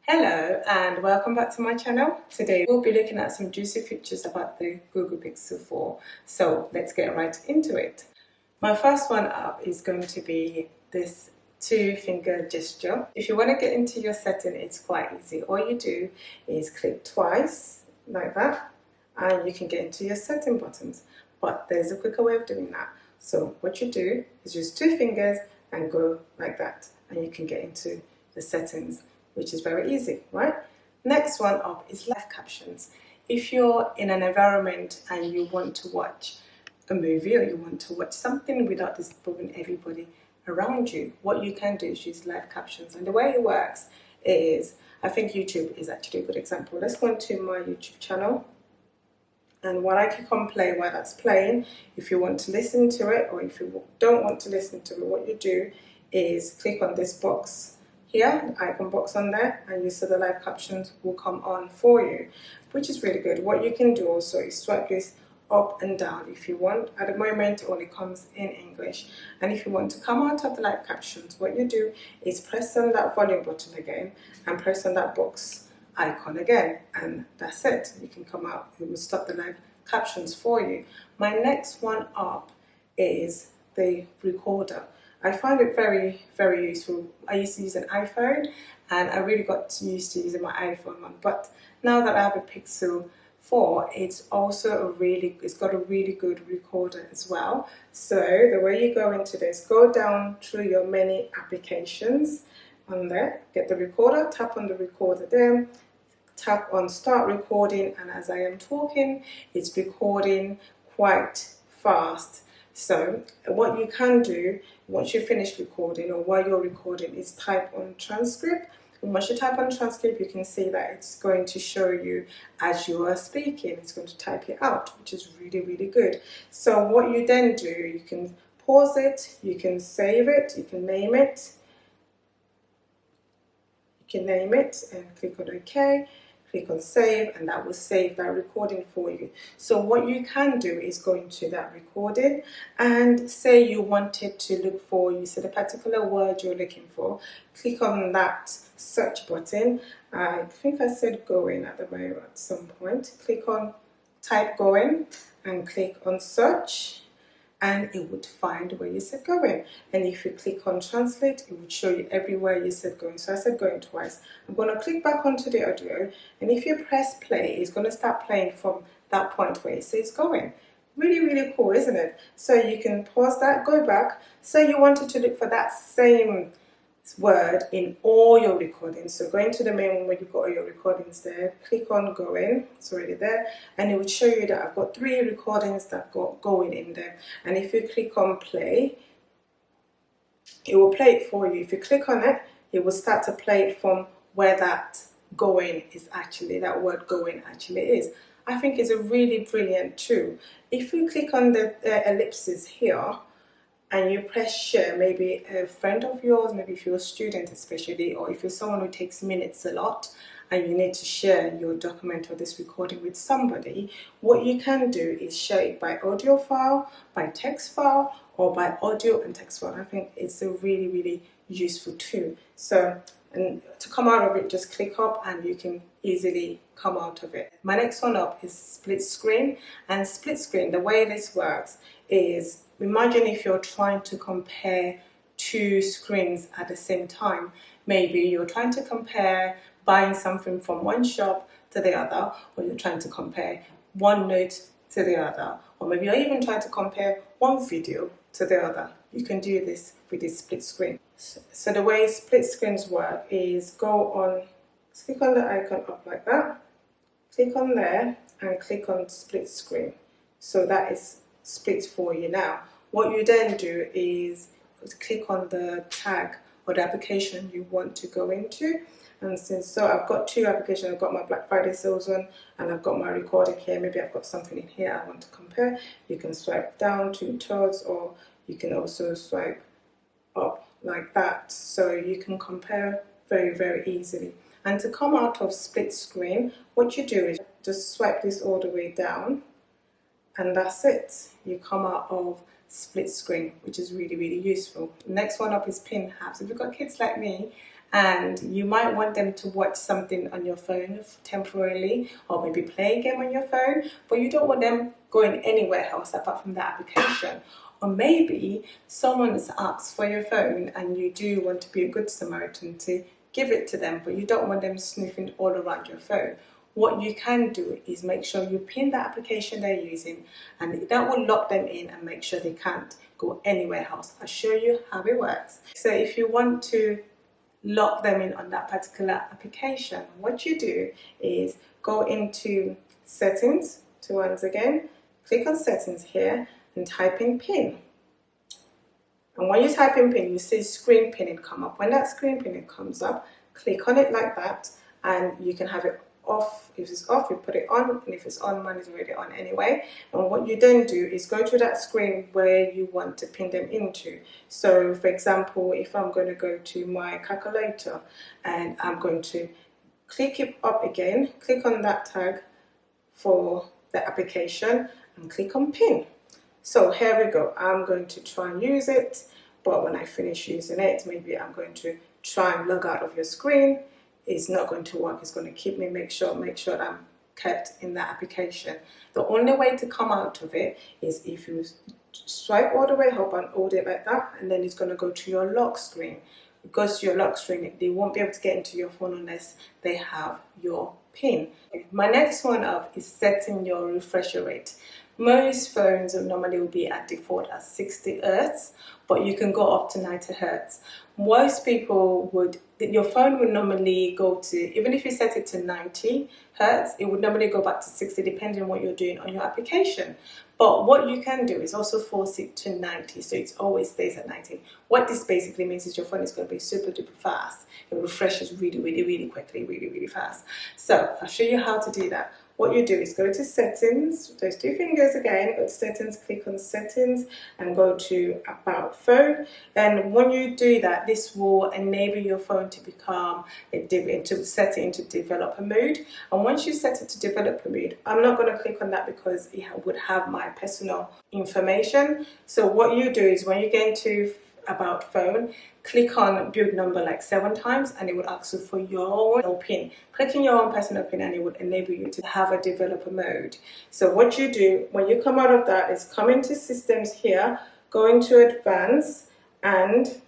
Hello and welcome back to my channel. Today we'll be looking at some juicy features about the Google Pixel 4. So let's get right into it. My first one up is going to be this two-finger gesture. If you want to get into your setting, it's quite easy. All you do is click twice like that and you can get into your setting buttons. But there's a quicker way of doing that. So what you do is use two fingers and go like that and you can get into the settings, which is very easy, right? Next one up is live captions. If you're in an environment and you want to watch a movie or you want to watch something without disturbing everybody around you, what you can do is use live captions. And the way it works is, I think YouTube is actually a good example. Let's go into my YouTube channel. And while I click on play while that's playing, if you want to listen to it or if you don't want to listen to it, what you do is click on this box here, the icon box on there, and you see the live captions will come on for you, which is really good. What you can do also is swipe this up and down if you want. At the moment it only comes in English, and if you want to come out of the live captions, what you do is press on that volume button again and press on that box icon again, and that's it. You can come out. It will stop the live captions for you. My next one up is the recorder. I find it very, very useful. I used to use an iPhone and I really got used to using my iPhone one, but now that I have a Pixel 4, it's also it's got a really good recorder as well. So the way you go into this, go down through your many applications on there, get the recorder, tap on the recorder there, tap on start recording, and as I am talking, it's recording quite fast. So what you can do once you finish recording or while you're recording is type on transcript. And once you type on transcript, you can see that it's going to show you as you are speaking. It's going to type it out, which is really, really good. So what you then do, you can pause it, you can save it, you can name it. You can name it and click on OK. Click on save, and that will save that recording for you. So what you can do is go into that recording and say you wanted to look for, you said a particular word you're looking for, click on that search button. I think I said going at the moment at some point. Click on type going and click on search, and it would find where you said going. And if you click on translate, it would show you everywhere you said going. So I said going twice. I'm going to click back onto the audio, and if you press play, it's going to start playing from that point where it says going. Really, really cool, isn't it? So you can pause that, go back. Say you wanted to look for that same word in all your recordings. So go into the main one where you've got all your recordings there, click on going, it's already there, and it will show you that I've got 3 recordings that I've got going in there. And if you click on play, it will play it for you. If you click on it, it will start to play it from where that going is actually, that word going actually is. I think it's a really brilliant tool. If you click on the ellipses here, and you press share, maybe a friend of yours, maybe if you're a student especially, or if you're someone who takes minutes a lot and you need to share your document or this recording with somebody, what you can do is share it by audio file, by text file, or by audio and text file. I think it's a really, really useful tool. So, and to come out of it, just click up and you can easily come out of it. My next one up is split screen. And split screen, the way this works is, imagine if you're trying to compare 2 screens at the same time. Maybe you're trying to compare buying something from one shop to the other, or you're trying to compare one note to the other, or maybe you're even trying to compare one video to the other. You can do this with this split screen. So the way split screens work is click on the icon up like that, click on there and click on split screen. So that is split for you now. What you then do is click on the tag or the application you want to go into. And so I've got 2 applications. I've got my Black Friday sales one and I've got my recording here. Maybe I've got something in here I want to compare. You can swipe down towards, or you can also swipe up like that. So you can compare very, very easily. And to come out of split screen, what you do is just swipe this all the way down, and that's it. You come out of split screen, which is really, really useful. Next one up is pin apps. If you've got kids like me and you might want them to watch something on your phone temporarily, or maybe play a game on your phone, but you don't want them going anywhere else apart from that application. Or maybe someone has asked for your phone and you do want to be a good Samaritan to give it to them, but you don't want them snooping all around your phone. What you can do is make sure you pin the application they're using, and that will lock them in and make sure they can't go anywhere else. I'll show you how it works. So if you want to lock them in on that particular application, what you do is go into settings, to once again, click on settings here and type in pin. And when you type in pin, you see screen pinning come up. When that screen pinning comes up, click on it like that, and you can have it off. If it's off, you put it on, and if it's on, mine is already on anyway. And what you then do is go to that screen where you want to pin them into. So for example, if I'm going to go to my calculator and I'm going to click it up again, click on that tag for the application and click on pin. So here we go. I'm going to try and use it, but when I finish using it, maybe I'm going to try and log out of your screen. It's not going to work. It's going to keep me make sure that I'm kept in that application. The only way to come out of it is if you swipe all the way up and hold it like that, and then it's going to go to your lock screen. It goes to your lock screen. They won't be able to get into your phone unless they have your PIN. My next one up is setting your refresher rate. Most phones normally will be at default at 60 Hz, but you can go up to 90 Hz. Most people would, your phone would normally go to, even if you set it to 90 Hz, it would normally go back to 60 depending on what you're doing on your application. But what you can do is also force it to 90, so it always stays at 90. What this basically means is your phone is going to be super duper fast. It refreshes really, really, really quickly, really, really fast. So I'll show you how to do that. What you do is go to settings, those two fingers again, go to settings, click on settings and go to about phone. And when you do that, this will enable your phone to become, to set it into developer mode. And once you set it to developer mode, I'm not going to click on that because it would have my personal information. So what you do is when you get into about phone, click on build number like 7 times and it would ask you for your own PIN. Clicking your own personal PIN and it would enable you to have a developer mode. So what you do when you come out of that is come into systems here, go into advanced and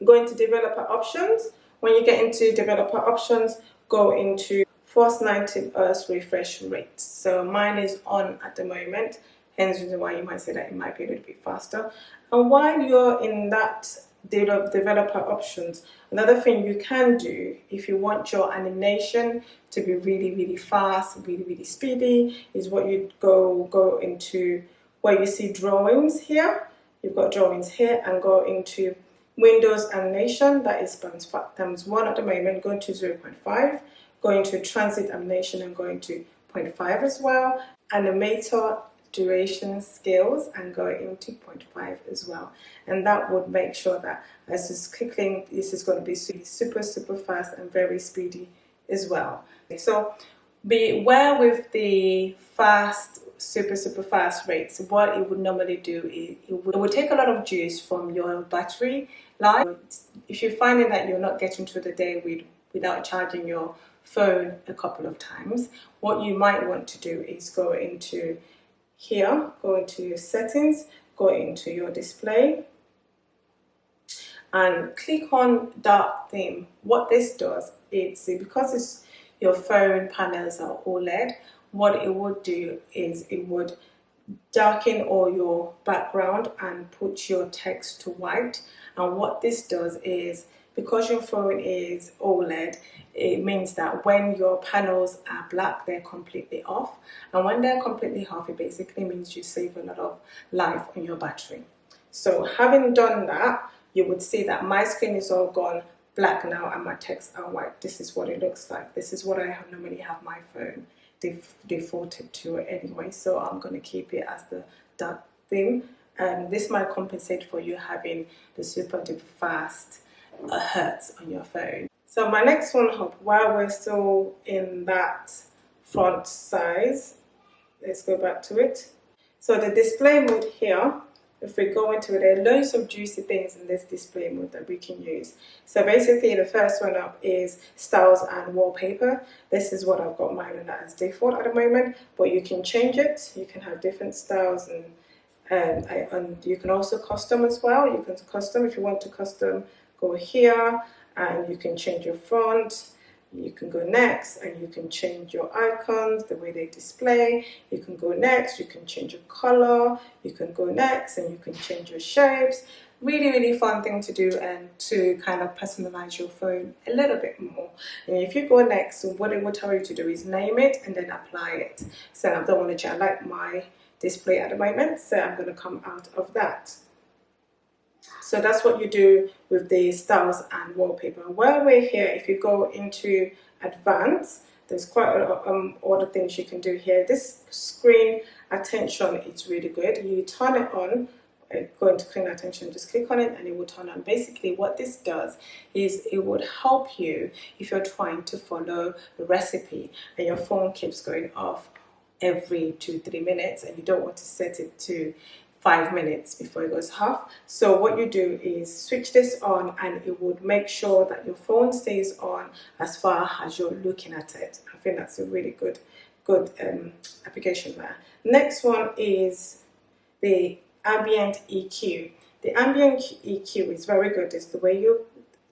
go into developer options. When you get into developer options, go into force 90 Hz refresh rate. So mine is on at the moment, hence the reason why you might say that it might be a little bit faster. And while you're in that developer options, another thing you can do if you want your animation to be really, really fast, really, really speedy, is what you go into where you see drawings here. You've got drawings here, and go into Windows animation, that is times 1 at the moment, go into 0.5, go into transit animation and go into 0.5 as well, animator duration scales and go into 0.5 as well, and that would make sure that as it's clicking, this is going to be super fast and very speedy as well. So beware with the fast, super fast rates. What it would normally do is it would take a lot of juice from your battery life. If you're finding that you're not getting through the day without charging your phone a couple of times, what you might want to do is go into here, go into your settings, go into your display and click on dark theme. What this does, because your phone panels are OLED, what it would do is it would darken all your background and put your text to white. And what this does is, because your phone is OLED, it means that when your panels are black, they're completely off. And when they're completely off, it basically means you save a lot of life on your battery. So having done that, you would see that my screen is all gone black now and my text are white. This is what it looks like. This is what I normally have my phone defaulted to anyway. So I'm going to keep it as the dark theme. This might compensate for you having the super duper fast hertz on your phone. So my next one up, while we're still in that font size, let's go back to it. So the display mode here, if we go into it, there are loads of juicy things in this display mode that we can use. So basically the first one up is styles and wallpaper. This is what I've got mine on as default at the moment, but you can change it. You can have different styles, and you can also custom as well. You can custom if you want to custom, go here and you can change your font. You can go next and you can change your icons, the way they display. You can go next, you can change your color. You can go next and you can change your shapes. Really, really fun thing to do and to kind of personalize your phone a little bit more. And if you go next, what it will tell you to do is name it and then apply it. So I don't want to change, I like my display at the moment, so I'm going to come out of that. So that's what you do with the styles and wallpaper. While we're here, if you go into advanced, there's quite a lot of other things you can do here. This screen attention is really good. You turn it on, go into screen attention, just click on it and it will turn on. Basically what this does is it would help you if you're trying to follow the recipe and your phone keeps going off every 2-3 minutes and you don't want to set it to 5 minutes before it goes off. So what you do is switch this on and it would make sure that your phone stays on as far as you're looking at it. I think that's a really good application there. Next one is the ambient EQ. The ambient EQ is very good. It's the way you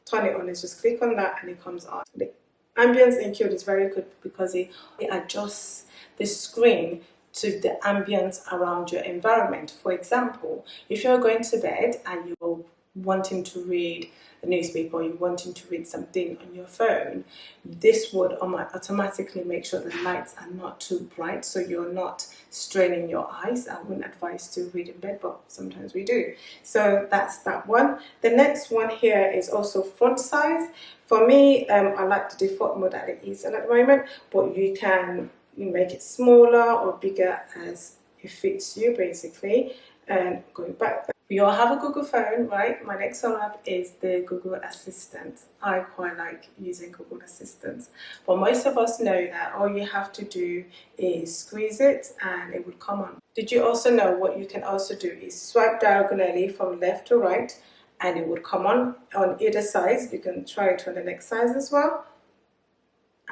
turn it on is just click on that and it comes on. The ambient EQ is very good because it adjusts the screen to the ambience around your environment. For example, if you're going to bed and you're wanting to read a newspaper or you're wanting to read something on your phone, this would automatically make sure the lights are not too bright so you're not straining your eyes. I wouldn't advise to read in bed, but sometimes we do. So that's that one. The next one here is also font size. For me, I like the default mode that it is at the moment, but you can make it smaller or bigger as it fits you basically. And going back, we all have a Google phone, right? My next one up is the Google Assistant. I quite like using Google Assistant, but most of us know that all you have to do is squeeze it and it would come on. Did you also know what you can also do is swipe diagonally from left to right and it would come on either side. You can try it on the next side as well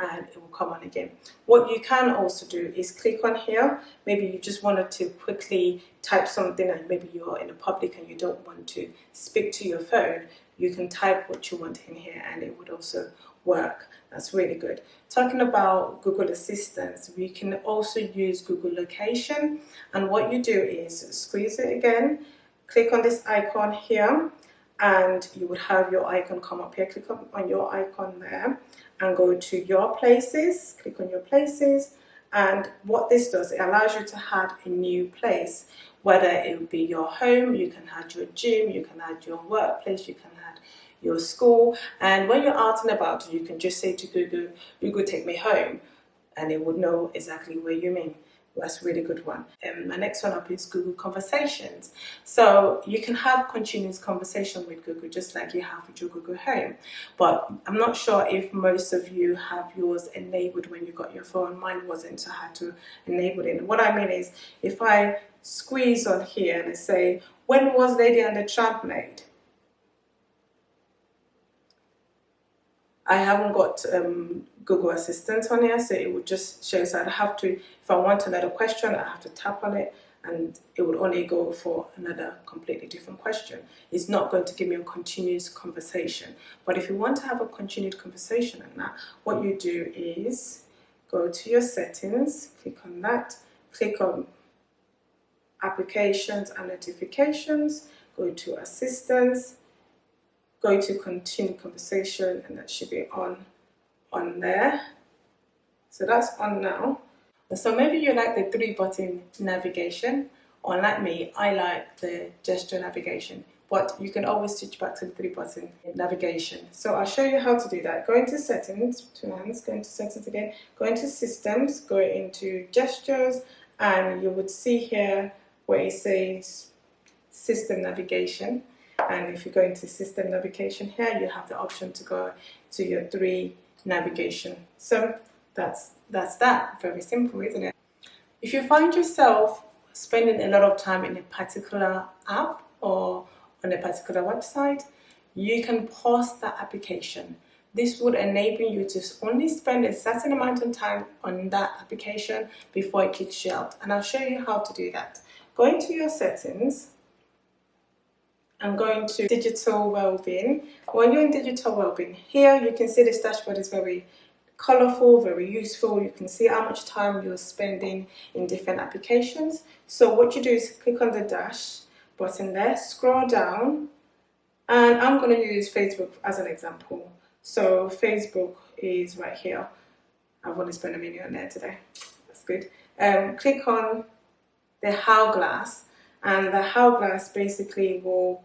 and it will come on again. What you can also do is click on here. Maybe you just wanted to quickly type something and maybe you're in a public and you don't want to speak to your phone. You can type what you want in here and it would also work. That's really good. Talking about Google Assistant, we can also use Google Location, and what you do is squeeze it again, click on this icon here and you would have your icon come up here. Click on your icon there and go to your places, click on your places, and what this does, it allows you to add a new place, whether it would be your home, you can add your gym, you can add your workplace, you can add your school, and when you're out and about, you can just say to Google, take me home, and it would know exactly where you mean. That's a really good one. My next one up is Google Conversations. So you can have continuous conversation with Google just like you have with your Google Home. But I'm not sure if most of you have yours enabled when you got your phone. Mine wasn't, so I had to enable it. And what I mean is, if I squeeze on here and I say, when was Lady and the Tramp made? I haven't got Google Assistant on here, so it would just show. So I'd have to, if I want another question, I have to tap on it and it would only go for another completely different question. It's not going to give me a continuous conversation. But if you want to have a continued conversation on that, what you do is go to your settings, click on that, click on Applications and Notifications, go to Assistance, go to Continue Conversation, and that should be on there. So that's on now. So maybe you like the 3-button navigation, or like me, I like the gesture navigation, but you can always switch back to the 3-button navigation. So I'll show you how to do that. Go into Settings, 2 hands, go into Settings again, go into Systems, go into Gestures, and you would see here where it says System Navigation. And if you go into System Navigation here, you have the option to go to your 3 navigation. So that's that. Very simple, isn't it? If you find yourself spending a lot of time in a particular app or on a particular website, you can pause that application. This would enable you to only spend a certain amount of time on that application before it kicks you out. And I'll show you how to do that. Go into your settings and go into digital wellbeing. When you're in digital wellbeing, here you can see this dashboard is very colorful, very useful. You can see how much time you're spending in different applications. So what you do is click on the dash button there, scroll down, and I'm going to use Facebook as an example. So Facebook is right here. I've only spent a minute on there today. That's good. Click on the hourglass, and the hourglass basically will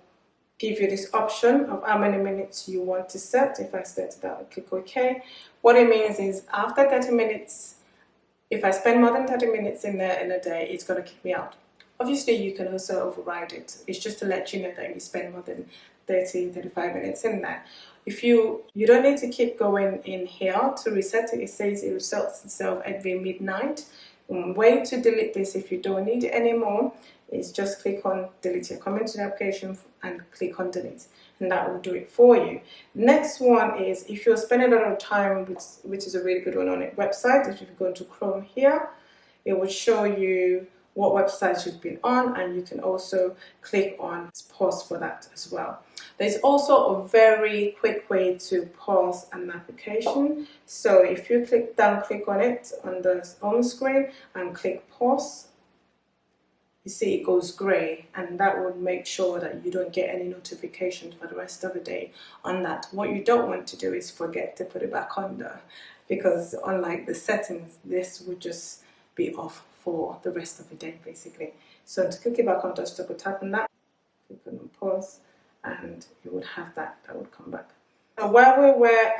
give you this option of how many minutes you want to set. If I set that, I'll click OK. What it means is after 30 minutes, if I spend more than 30 minutes in there in a day, it's going to kick me out. Obviously, you can also override it. It's just to let you know that you spend more than 35 minutes in there. If you don't need to keep going in here to reset it. It says it resets itself every midnight. Way to delete this if you don't need it anymore is just click on delete your comment to the application and click on delete, and that will do it for you. Next one is if you're spending a lot of time, which is a really good one on a website. If you go into Chrome here, it will show you what websites you've been on, and you can also click on pause for that as well. There's also a very quick way to pause an application. So if you click on it on the home screen and click pause, you see it goes grey, and that will make sure that you don't get any notifications for the rest of the day on that. What you don't want to do is forget to put it back on there, because unlike the settings, this would just be off for the rest of the day basically. So to click it back on, just double tap on that, click on pause, and you would have that would come back. So while we're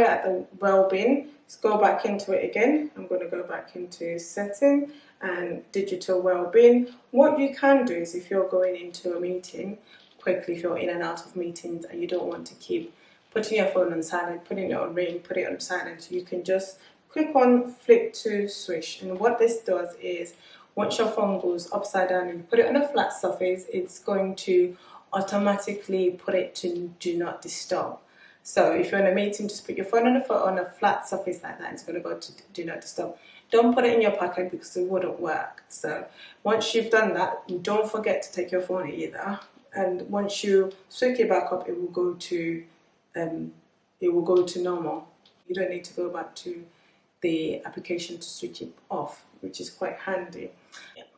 at the well-being, let's go back into it again. I'm going to go back into setting and digital well-being. What you can do is if you're going into a meeting quickly, if you're in and out of meetings and you don't want to keep putting your phone on silent, putting it on ring, put it on silent, you can just click on flip to switch. And what this does is once your phone goes upside down and you put it on a flat surface, it's going to automatically put it to do not disturb. So if you're in a meeting, just put your phone on a flat surface like that. It's going to go to do not disturb. Don't put it in your pocket because it wouldn't work. So once you've done that, don't forget to take your phone either. And once you switch it back up, it will go to normal. You don't need to go back to the application to switch it off, which is quite handy.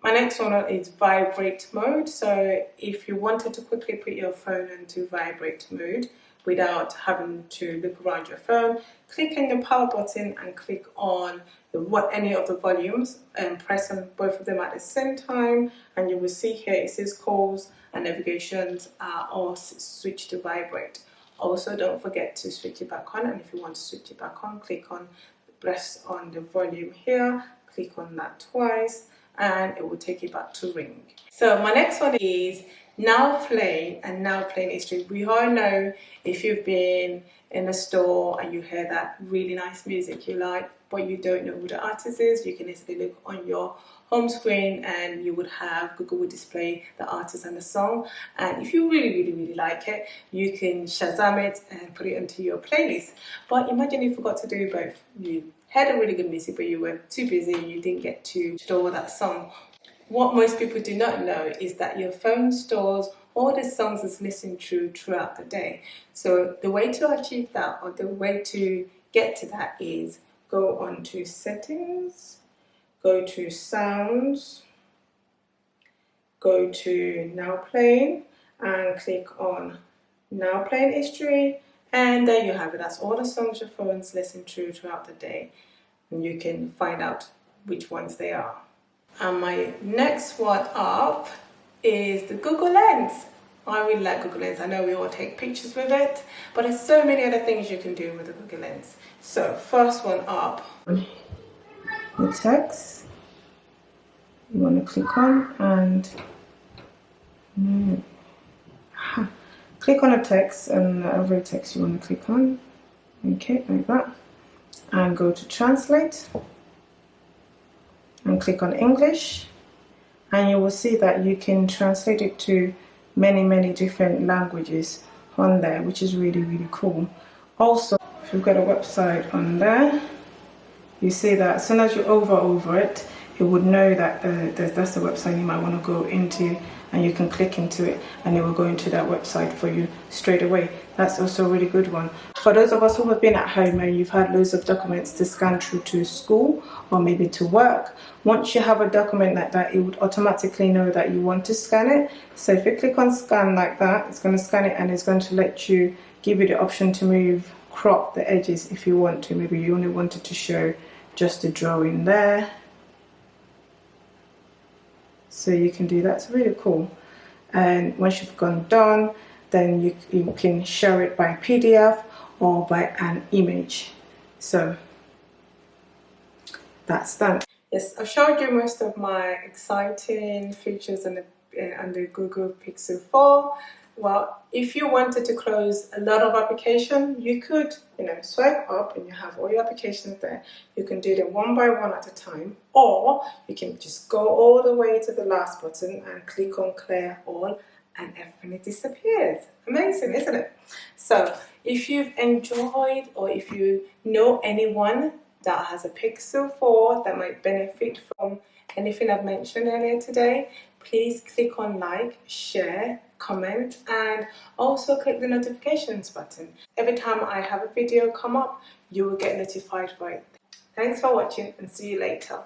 My next one is vibrate mode. So if you wanted to quickly put your phone into vibrate mode without having to look around your phone, click on the power button and click on any of the volumes and press on both of them at the same time, and you will see here it says calls and navigations are all switched to vibrate. Also, don't forget to switch it back on, and if you want to switch it back on, press on the volume here, click on that twice, and it will take you back to ring. So my next one is now playing and now playing history. We all know if you've been in a store and you hear that really nice music you like, but you don't know who the artist is, you can easily look on your home screen and you would have Google would display the artist and the song. And if you really like it, you can Shazam it and put it into your playlist. But imagine you forgot to do both. You heard a really good music, but you were too busy and you didn't get to store that song. What most people do not know is that your phone stores all the songs it's listening to throughout the day. So the way to achieve that, or the way to get to that, is go on to settings, go to sounds, go to now playing, and click on now playing history, and there you have it. That's all the songs your phone's listening to throughout the day, and you can find out which ones they are. And my next one up is the Google Lens. I really like Google Lens. I know we all take pictures with it, but there's so many other things you can do with the Google Lens. So first one up, the text you want to click on, and click on a text, and every text you want to click on, okay, like that, and go to translate. and click on English, and you will see that you can translate it to many different languages on there, which is really cool. Also, if you've got a website on there, you see that as soon as you over it, it would know that that's the website you might want to go into, and you can click into it and it will go into that website for you straight away. That's also a really good one. For those of us who have been at home and you've had loads of documents to scan through to school or maybe to work, once you have a document like that, it would automatically know that you want to scan it. So if you click on scan like that, it's going to scan it and it's going to give you the option to move, crop the edges if you want to. Maybe you only wanted to show just a drawing there, so you can do that. It's really cool. And once you've gone done, then you can share it by PDF or by an image. So that's done. Yes, I've showed you most of my exciting features on the Google Pixel 4. Well, if you wanted to close a lot of applications, you could, swipe up and you have all your applications there. You can do them one by one at a time, or you can just go all the way to the last button and click on clear all, and everything disappears. Amazing, isn't it? So if you've enjoyed, or if you know anyone that has a Pixel 4 that might benefit from anything I've mentioned earlier today, please click on like, share, comment, and also click the notifications button. Every time I have a video come up, you will get notified by it. Thanks for watching, and see you later.